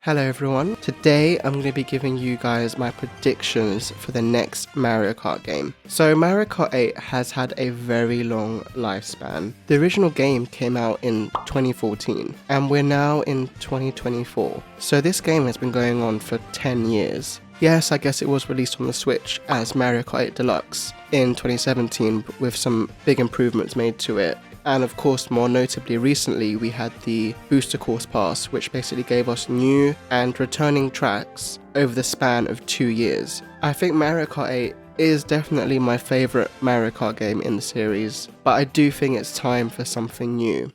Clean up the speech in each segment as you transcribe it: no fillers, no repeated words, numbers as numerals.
Hello everyone, today I'm going to be giving you guys my predictions for the next Mario Kart game. So Mario Kart 8 has had a very long lifespan. The original game came out in 2014 and we're now in 2024. So this game has been going on for 10 years. Yes, I guess it was released on the Switch as Mario Kart 8 Deluxe in 2017 with some big improvements made to it. And of course, more notably recently, we had the Booster Course Pass, which basically gave us new and returning tracks over the span of 2 years. I think Mario Kart 8 is definitely my favourite Mario Kart game in the series, but I do think it's time for something new.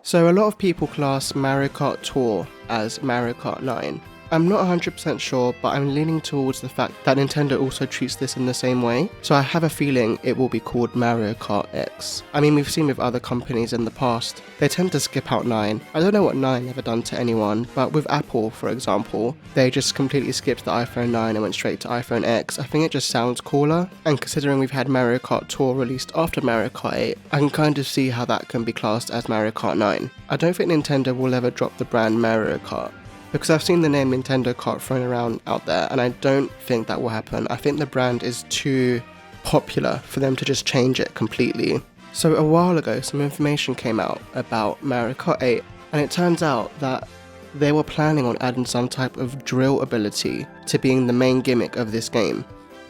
So a lot of people class Mario Kart Tour as Mario Kart 9. I'm not 100% sure, but I'm leaning towards the fact that Nintendo also treats this in the same way, so I have a feeling it will be called Mario Kart X. I mean, we've seen with other companies in the past, they tend to skip out 9. I don't know what 9 ever done to anyone, but with Apple, for example, they just completely skipped the iPhone 9 and went straight to iPhone X. I think it just sounds cooler, and considering we've had Mario Kart Tour released after Mario Kart 8, I can kind of see how that can be classed as Mario Kart 9. I don't think Nintendo will ever drop the brand Mario Kart, because I've seen the name Nintendo Kart thrown around out there and I don't think that will happen. I think the brand is too popular for them to just change it completely. So a while ago some information came out about Mario Kart 8 and it turns out that they were planning on adding some type of drill ability to being the main gimmick of this game.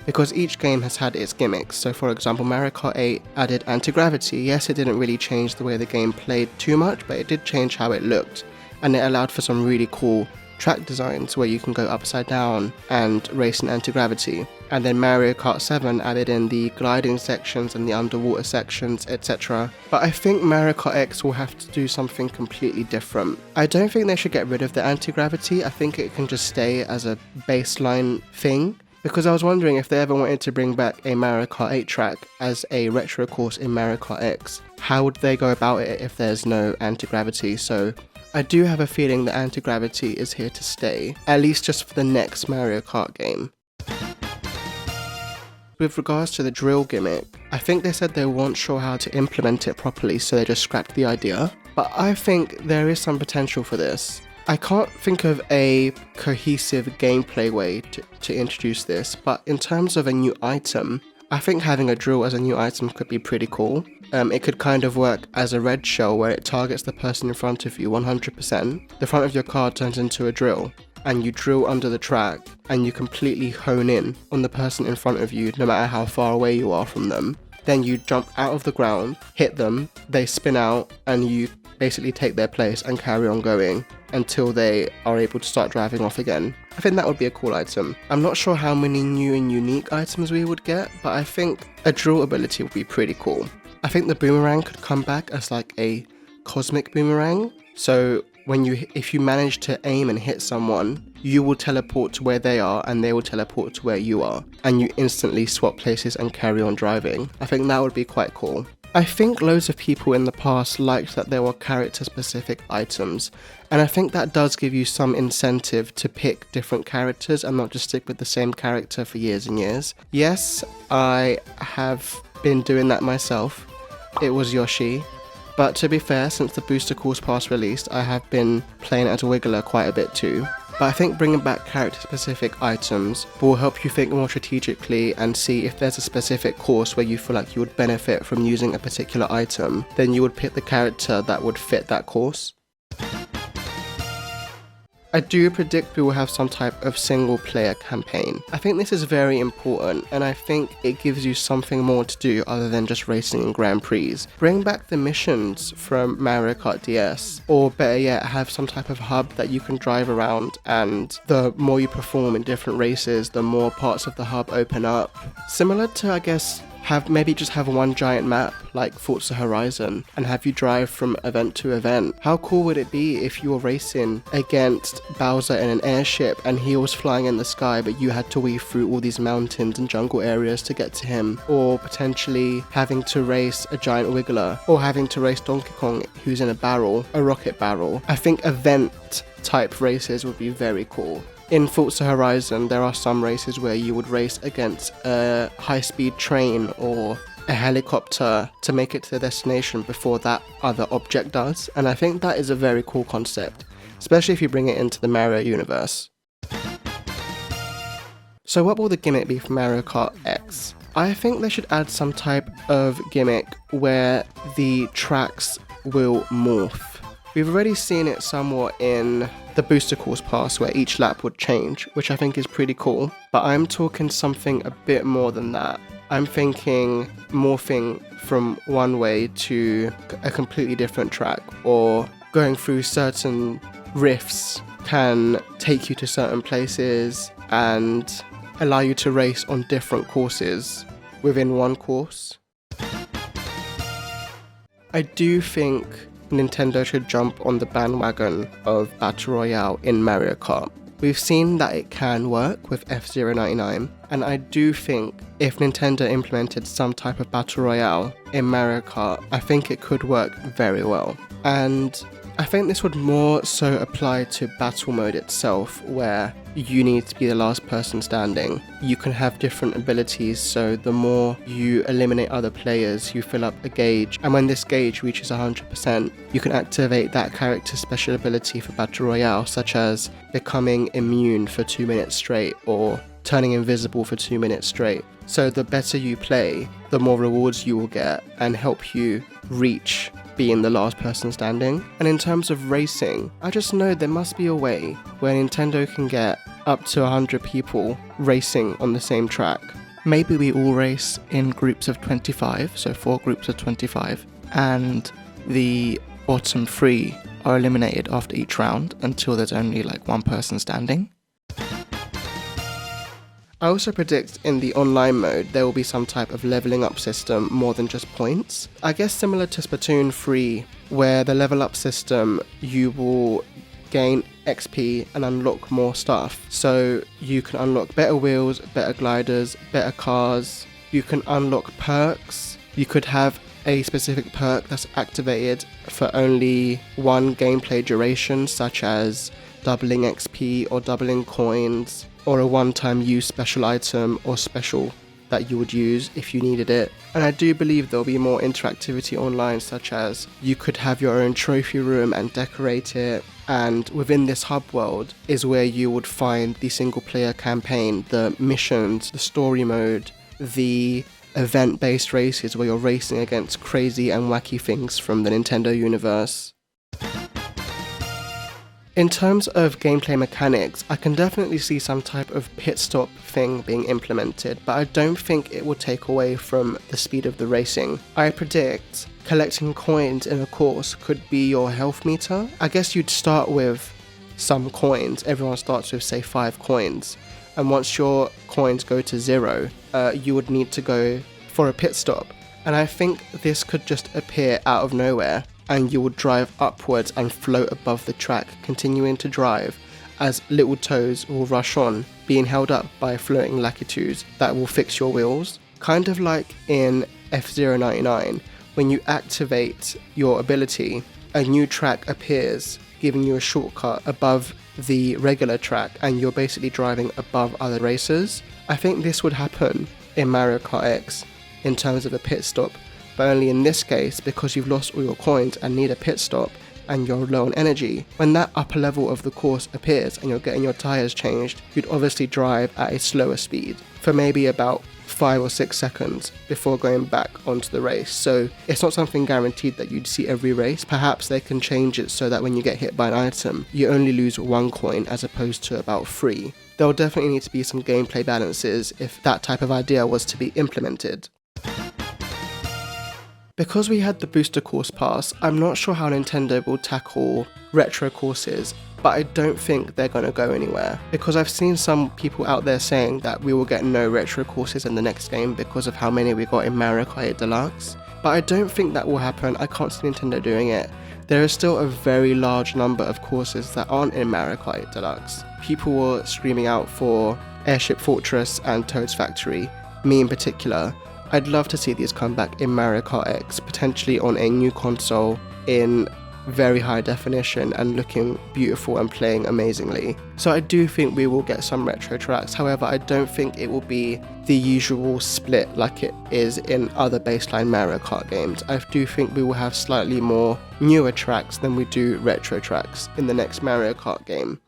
Because each game has had its gimmicks. So for example, Mario Kart 8 added anti-gravity. Yes, it didn't really change the way the game played too much, but it did change how it looked. And it allowed for some really cool track designs where you can go upside down and race in anti-gravity. And then Mario Kart 7 added in the gliding sections and the underwater sections, etc. But I think Mario Kart X will have to do something completely different. I don't think they should get rid of the anti-gravity. I think it can just stay as a baseline thing. Because I was wondering if they ever wanted to bring back a Mario Kart 8 track as a retro course in Mario Kart X. How would they go about it if there's no anti-gravity? So I do have a feeling that anti-gravity is here to stay, at least just for the next Mario Kart game. With regards to the drill gimmick, I think they said they weren't sure how to implement it properly, so they just scrapped the idea. But I think there is some potential for this. I can't think of a cohesive gameplay way to introduce this, but in terms of a new item, I think having a drill as a new item could be pretty cool. It could kind of work as a red shell where it targets the person in front of you 100%. The front of your car turns into a drill, and you drill under the track, and you completely hone in on the person in front of you no matter how far away you are from them. Then you jump out of the ground, hit them, they spin out, and you basically take their place and carry on going until they are able to start driving off again. I think that would be a cool item. I'm not sure how many new and unique items we would get, but I think a drill ability would be pretty cool. I think the boomerang could come back as like a cosmic boomerang. So if you manage to aim and hit someone, you will teleport to where they are and they will teleport to where you are. And you instantly swap places and carry on driving. I think that would be quite cool. I think loads of people in the past liked that there were character-specific items, and I think that does give you some incentive to pick different characters and not just stick with the same character for years and years. Yes, I have been doing that myself. It was Yoshi. But to be fair, since the Booster Course Pass released, I have been playing as a Wiggler quite a bit too. But I think bringing back character-specific items will help you think more strategically and see if there's a specific course where you feel like you would benefit from using a particular item, then you would pick the character that would fit that course. I do predict we will have some type of single player campaign. I think this is very important and I think it gives you something more to do other than just racing in Grand Prix. Bring back the missions from Mario Kart DS, or better yet, have some type of hub that you can drive around, and the more you perform in different races, the more parts of the hub open up. Similar to, I guess, maybe just have one giant map like Forza Horizon and have you drive from event to event. How cool would it be if you were racing against Bowser in an airship and he was flying in the sky but you had to weave through all these mountains and jungle areas to get to him, or potentially having to race a giant Wiggler, or having to race Donkey Kong who's in a rocket barrel. I think event type races would be very cool. In Forza Horizon, there are some races where you would race against a high-speed train or a helicopter to make it to the destination before that other object does, and I think that is a very cool concept, especially if you bring it into the Mario universe. So what will the gimmick be for Mario Kart X? I think they should add some type of gimmick where the tracks will morph. We've already seen it somewhat in the booster course pass where each lap would change, which I think is pretty cool, but I'm talking something a bit more than that. I'm thinking morphing from one way to a completely different track, or going through certain rifts can take you to certain places and allow you to race on different courses within one course. I do think Nintendo should jump on the bandwagon of Battle Royale in Mario Kart. We've seen that it can work with F-Zero 99, and I do think if Nintendo implemented some type of Battle Royale in Mario Kart, I think it could work very well. And I think this would more so apply to battle mode itself, where you need to be the last person standing. You can have different abilities, so the more you eliminate other players, you fill up a gauge, and when this gauge reaches 100%, you can activate that character's special ability for Battle Royale, such as becoming immune for 2 minutes straight, or turning invisible for 2 minutes straight. So the better you play, the more rewards you will get and help you reach being the last person standing. And in terms of racing, I just know there must be a way where Nintendo can get up to 100 people racing on the same track. Maybe we all race in groups of 25, so 4 groups of 25, and the bottom 3 are eliminated after each round until there's only like one person standing. I also predict in the online mode there will be some type of leveling up system more than just points. I guess similar to Splatoon 3, where the level up system, you will gain XP and unlock more stuff. So you can unlock better wheels, better gliders, better cars. You can unlock perks. You could have a specific perk that's activated for only one gameplay duration, such as doubling XP or doubling coins, or a one-time use special item or special that you would use if you needed it. And I do believe there'll be more interactivity online, such as you could have your own trophy room and decorate it, and within this hub world is where you would find the single player campaign, the missions, the story mode, the event-based races where you're racing against crazy and wacky things from the Nintendo universe. In terms of gameplay mechanics, I can definitely see some type of pit stop thing being implemented, but I don't think it will take away from the speed of the racing. I predict collecting coins in a course could be your health meter. I guess you'd start with some coins. Everyone starts with, say, 5 coins. And once your coins go to 0, you would need to go for a pit stop. And I think this could just appear out of nowhere, and you would drive upwards and float above the track, continuing to drive as little toes will rush on, being held up by floating lakitus that will fix your wheels. Kind of like in F-Zero 99, when you activate your ability, a new track appears, giving you a shortcut above the regular track, and you're basically driving above other racers. I think this would happen in Mario Kart X in terms of a pit stop, but only in this case because you've lost all your coins and need a pit stop and you're low on energy. When that upper level of the course appears and you're getting your tyres changed, you'd obviously drive at a slower speed for maybe about 5 or 6 seconds before going back onto the race. So it's not something guaranteed that you'd see every race. Perhaps they can change it so that when you get hit by an item, you only lose 1 coin as opposed to about 3. There'll definitely need to be some gameplay balances if that type of idea was to be implemented. Because we had the booster course pass, I'm not sure how Nintendo will tackle retro courses, but I don't think they're going to go anywhere, because I've seen some people out there saying that we will get no retro courses in the next game because of how many we got in Mario Kart 8 Deluxe, but I don't think that will happen. I can't see Nintendo doing it. There is still a very large number of courses that aren't in Mario Kart 8 Deluxe. People were screaming out for Airship Fortress and Toad's Factory, me in particular. I'd love to see these come back in Mario Kart X, potentially on a new console in very high definition and looking beautiful and playing amazingly. So I do think we will get some retro tracks. However, I don't think it will be the usual split like it is in other baseline Mario Kart games. I do think we will have slightly more newer tracks than we do retro tracks in the next Mario Kart game.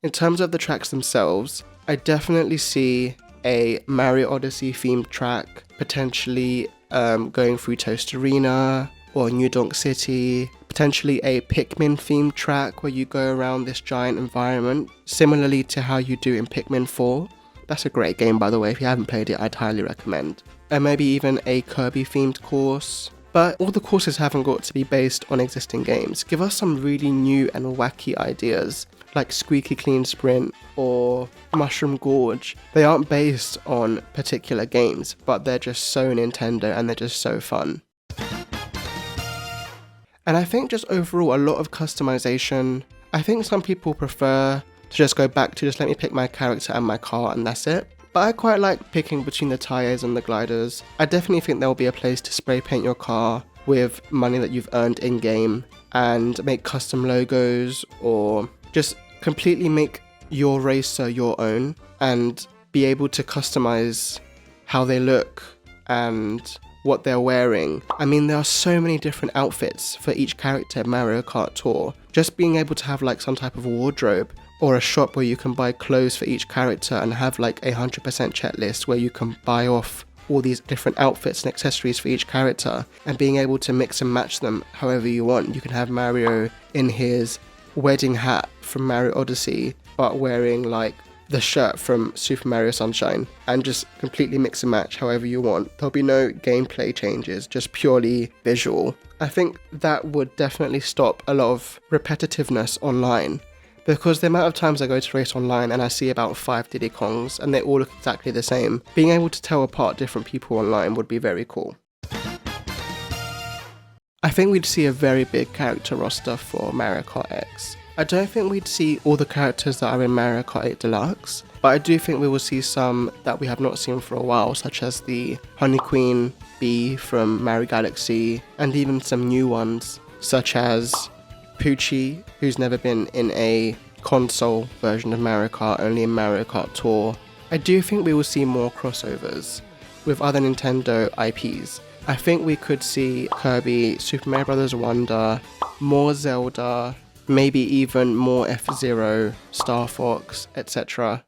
In terms of the tracks themselves, I definitely see a Mario Odyssey themed track, potentially going through Toast Arena or New Donk City, potentially a Pikmin themed track where you go around this giant environment, similarly to how you do in Pikmin 4. That's a great game, by the way. If you haven't played it, I'd highly recommend. And maybe even a Kirby themed course. But all the courses haven't got to be based on existing games. Give us some really new and wacky ideas, like Squeaky Clean Sprint or Mushroom Gorge. They aren't based on particular games, but they're just so Nintendo and they're just so fun. And I think just overall a lot of customization. I think some people prefer to just go back to just let me pick my character and my car and that's it. But I quite like picking between the tyres and the gliders. I definitely think there will be a place to spray paint your car with money that you've earned in-game and make custom logos, or just completely make your racer your own and be able to customize how they look and what they're wearing. I mean, there are so many different outfits for each character in Mario Kart Tour. Just being able to have like some type of wardrobe or a shop where you can buy clothes for each character and have like a 100% checklist where you can buy off all these different outfits and accessories for each character, and being able to mix and match them however you want. You can have Mario in his wedding hat from Mario Odyssey but wearing like the shirt from Super Mario Sunshine, and just completely mix and match however you want. There'll be no gameplay changes, just purely visual. I think that would definitely stop a lot of repetitiveness online, because the amount of times I go to race online and I see about 5 Diddy Kongs and they all look exactly the same, being able to tell apart different people online would be very cool. I think we'd see a very big character roster for Mario Kart X. I don't think we'd see all the characters that are in Mario Kart 8 Deluxe, but I do think we will see some that we have not seen for a while, such as the Honey Queen Bee from Mario Galaxy, and even some new ones, such as Poochie, who's never been in a console version of Mario Kart, only in Mario Kart Tour. I do think we will see more crossovers with other Nintendo IPs. I think we could see Kirby, Super Mario Bros. Wonder, more Zelda, maybe even more F-Zero, Star Fox, etc.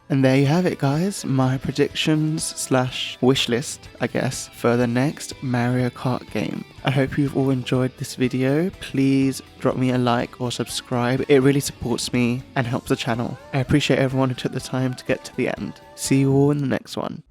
And there you have it, guys, my predictions / wish list, I guess, for the next Mario Kart game. I hope you've all enjoyed this video. Please drop me a like or subscribe. It really supports me and helps the channel. I appreciate everyone who took the time to get to the end. See you all in the next one.